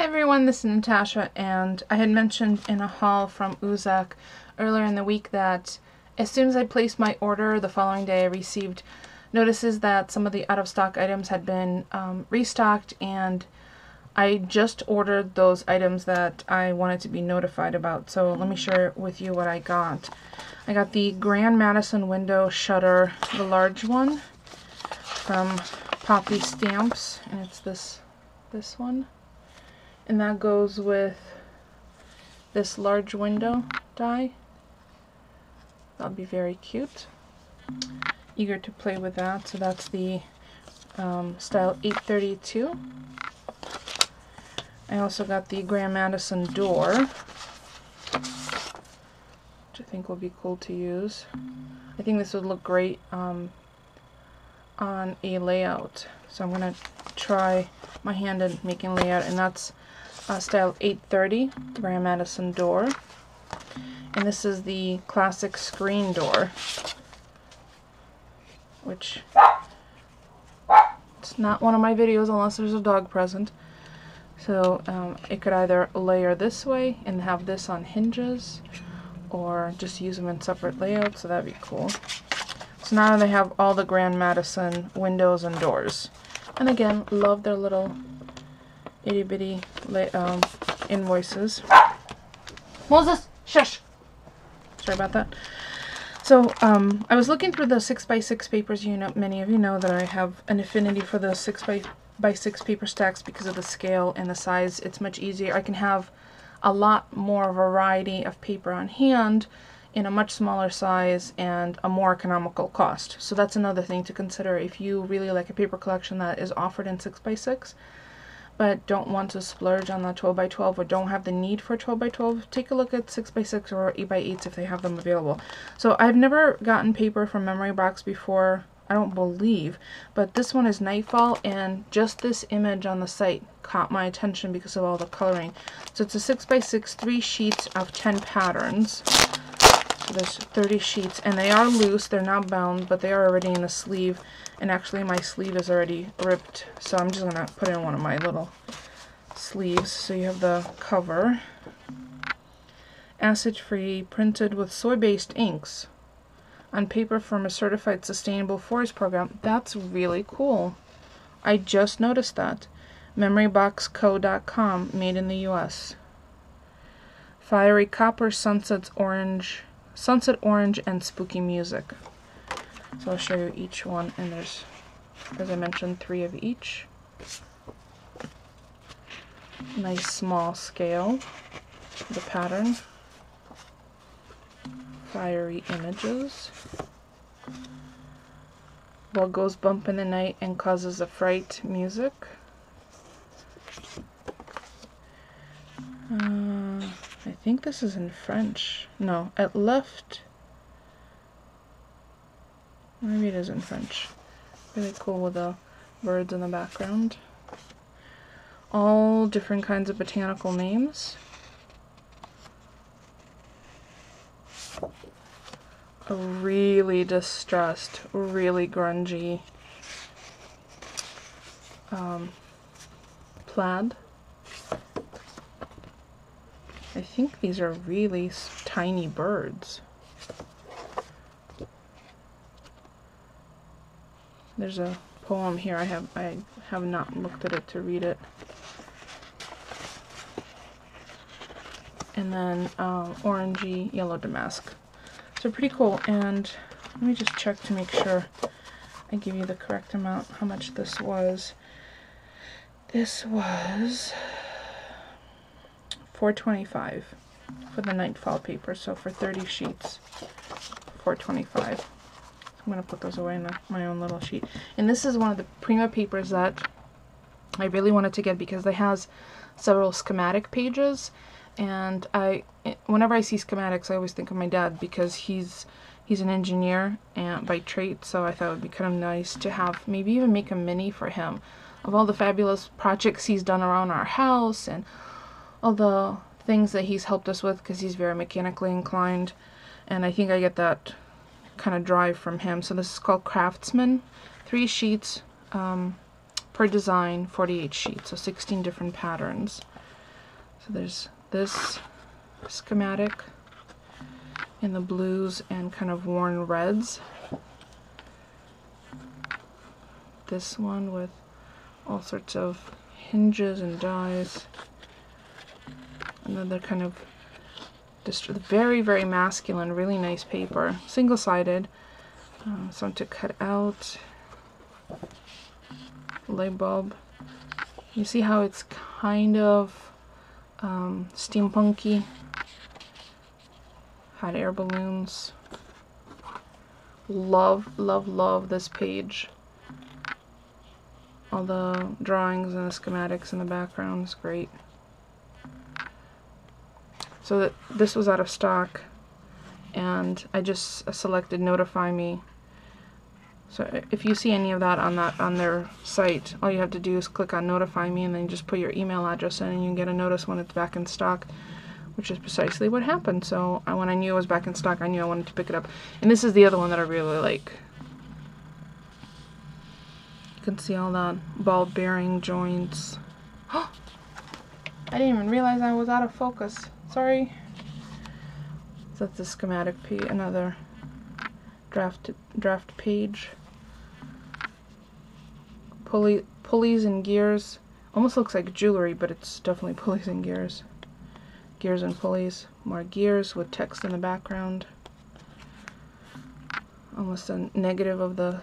Hi everyone, this is Natasha, and I had mentioned in a haul from Uzak earlier in the week that as soon as I placed my order the following day I received notices that some of the out-of-stock items had been restocked, and I just ordered those items that I wanted to be notified about. So let me share with you what I got. I got the Grand Madison window shutter, the large one from Poppy Stamps, and it's this one. And that goes with this large window die. That'll be very cute. Eager to play with that. So that's the style 832. I also got the Grand Madison door, which I think will be cool to use. I think this would look great on a layout. So I'm going to try my hand at making layout, and that's style 830, Grand Madison door. And this is the classic screen door, which it's not one of my videos unless there's a dog present. So it could either layer this way and have this on hinges, or just use them in separate layouts, so that'd be cool. So now they have all the Grand Madison windows and doors. And again, love their little itty bitty invoices. Moses, shush! Sorry about that. So I was looking through the 6x6 papers. You know, many of you know that I have an affinity for the 6x6 paper stacks because of the scale and the size. It's much easier. I can have a lot more variety of paper on hand in a much smaller size and a more economical cost. So that's another thing to consider if you really like a paper collection that is offered in 6x6 but don't want to splurge on the 12x12 or don't have the need for 12x12. Take a look at 6x6 or 8x8s if they have them available. So I've never gotten paper from Memory Box before, I don't believe, but this one is Nightfall, and just this image on the site caught my attention because of all the coloring. So it's a 6x6, 3 sheets of 10 patterns. So there's 30 sheets, and they are loose, they're not bound, but they are already in the sleeve, and actually my sleeve is already ripped, so I'm just going to put in one of my little sleeves. So you have the cover, acid-free, printed with soy-based inks on paper from a certified sustainable forest program. That's really cool. I just noticed that. Memoryboxco.com, made in the US. Fiery copper, sunset orange, and spooky music. So I'll show you each one, and there's, as I mentioned, 3 of each. Nice small scale, the pattern. Fiery images. What goes bump in the night and causes a fright, music. I think this is in French. No, at left. Maybe it is in French. Really cool with the birds in the background. All different kinds of botanical names. A really distressed, really grungy plaid. I think these are really tiny birds. There's a poem here. I have not looked at it to read it. And then orangey yellow damask. So pretty cool. And let me just check to make sure I give you the correct amount, how much this was. This was $4.25 for the Nightfall paper. So for 30 sheets, $4.25. I'm going to put those away in my own little sheet. And this is one of the Prima papers that I really wanted to get because it has several schematic pages. And whenever I see schematics, I always think of my dad because he's an engineer and by trade. So I thought it would be kind of nice to have, maybe even make a mini for him of all the fabulous projects he's done around our house and all the things that he's helped us with, because he's very mechanically inclined. And I think I get that kind of drive from him. So this is called Craftsman, 3 sheets, per design, 48 sheets, so 16 different patterns. So there's this schematic in the blues and kind of worn reds. This one with all sorts of hinges and dies. Another kind of just very, very masculine, really nice paper. Single-sided. Something to cut out. Light bulb. You see how it's kind of steampunky. Hot air balloons. Love, love, love this page. All the drawings and the schematics in the background is great. So this was out of stock, and I just selected Notify Me. So if you see any of that on their site, all you have to do is click on Notify Me, and then you just put your email address in, and you can get a notice when it's back in stock, which is precisely what happened. So when I knew it was back in stock, I knew I wanted to pick it up. And this is the other one that I really like. You can see all that ball bearing joints. I didn't even realize I was out of focus. Sorry. So that's the schematic page, another draft page. Pulleys and gears. Almost looks like jewelry, but it's definitely pulleys and gears. Gears and pulleys. More gears with text in the background. Almost a negative of the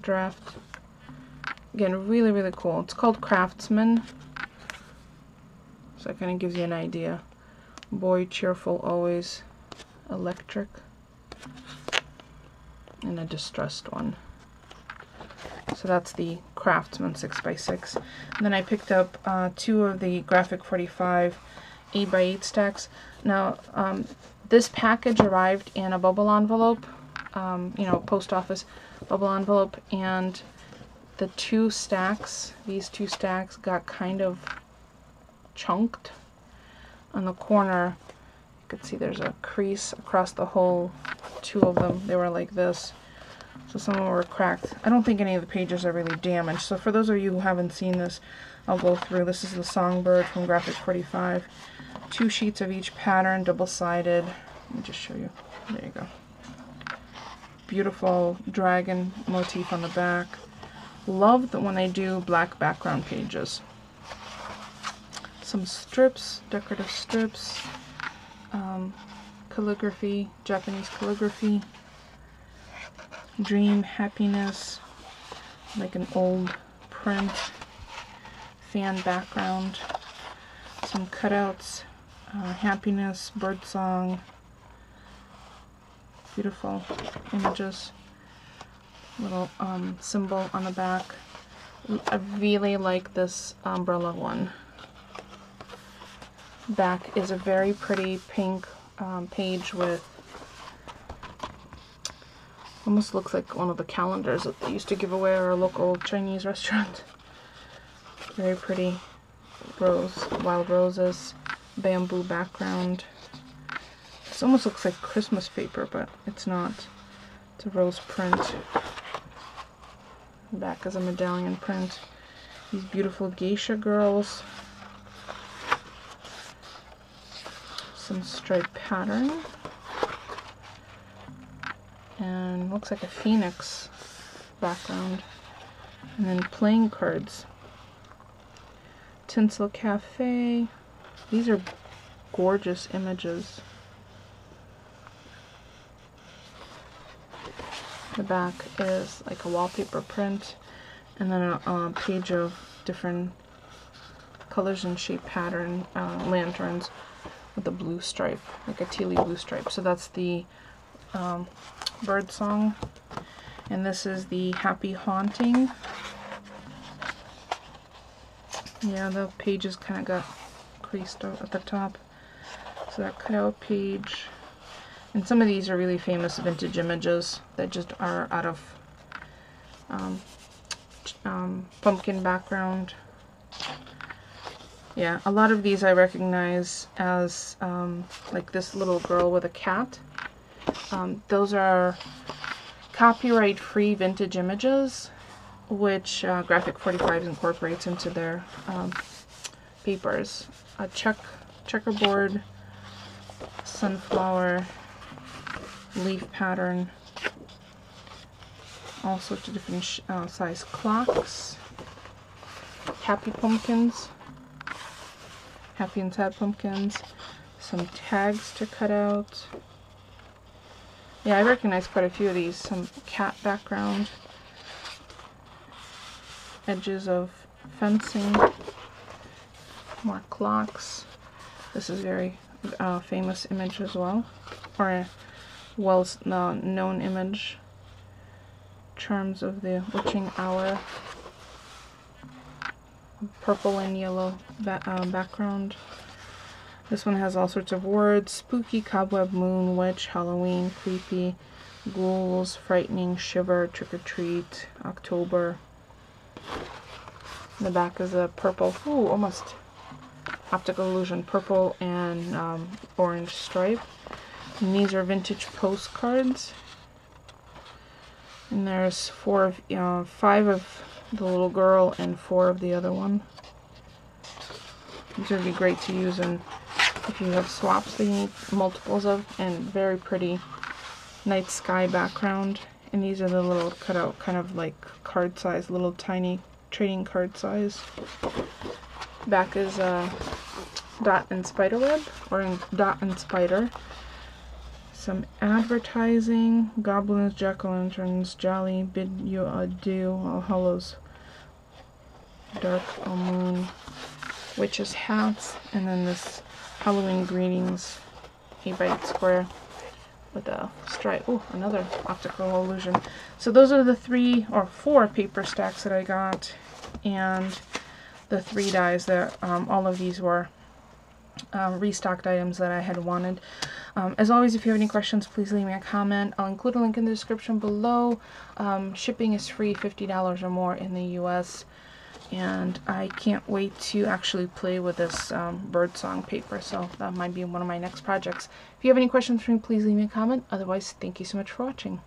draft. Again, really, really cool. It's called Craftsman. So that kind of gives you an idea. Boy, cheerful, always. Electric. And a distressed one. So that's the Craftsman 6x6. And then I picked up 2 of the Graphic 45 8x8 stacks. Now, this package arrived in a bubble envelope, you know, post office bubble envelope, and the 2 stacks, these 2 stacks, got kind of chunked on the corner. You could see there's a crease across the whole 2 of them. They were like this. So some of them were cracked. I don't think any of the pages are really damaged. So for those of you who haven't seen this, I'll go through. This is the Songbird from Graphic 45. 2 sheets of each pattern, double-sided. Let me just show you. There you go. Beautiful dragon motif on the back. Love that when they do black background pages. Some strips, decorative strips, calligraphy, Japanese calligraphy, dream, happiness, like an old print, fan background, some cutouts, happiness, birdsong, beautiful images, little symbol on the back. I really like this umbrella one. Back is a very pretty pink page with, almost looks like one of the calendars that they used to give away at our local Chinese restaurant. Very pretty rose, wild roses, bamboo background. This almost looks like Christmas paper, but it's not. It's a rose print. Back is a medallion print. These beautiful geisha girls. Some striped pattern. And looks like a phoenix background. And then playing cards. Tinsel Cafe. These are gorgeous images. The back is like a wallpaper print, and then a page of different colors and shape pattern lanterns with a blue stripe, like a tealy blue stripe. So that's the bird song, and this is the happy haunting. Yeah, the pages kind of got creased at the top. So that cutout page. And some of these are really famous vintage images that just are out of pumpkin background. Yeah, a lot of these I recognize as like this little girl with a cat. Those are copyright-free vintage images, which Graphic 45 incorporates into their papers. A checkerboard, sunflower, leaf pattern, all sorts of different size clocks, happy pumpkins, happy and sad pumpkins, some tags to cut out. Yeah, I recognize quite a few of these. Some cat background, edges of fencing, more clocks. This is a very famous image as well, or a well-known image. Charms of the witching hour, purple and yellow background. This one has all sorts of words: spooky, cobweb, moon, witch, Halloween, creepy, ghouls, frightening, shiver, trick-or-treat, October. The back is a purple, ooh, almost optical illusion, purple and orange stripe. And these are vintage postcards. And there's 5 of the little girl and 4 of the other one. These would be great to use if you have swaps that you need multiples of, and very pretty night sky background. And these are the little cutout, kind of like card size, little tiny trading card size. Back is dot and spider web, or in dot and spider. Some advertising: goblins, jack-o'-lanterns, jolly, bid you adieu, all hallows, dark moon, witches' hats, and then this Halloween greetings 8x8 square with a stripe. Oh, another optical illusion. So those are the 3 or 4 paper stacks that I got, and the 3 dies that all of these were restocked items that I had wanted. As always, if you have any questions, please leave me a comment. I'll include a link in the description below. Shipping is free, $50 or more in the US. And I can't wait to actually play with this birdsong paper, so that might be one of my next projects. If you have any questions for me, please leave me a comment. Otherwise, thank you so much for watching.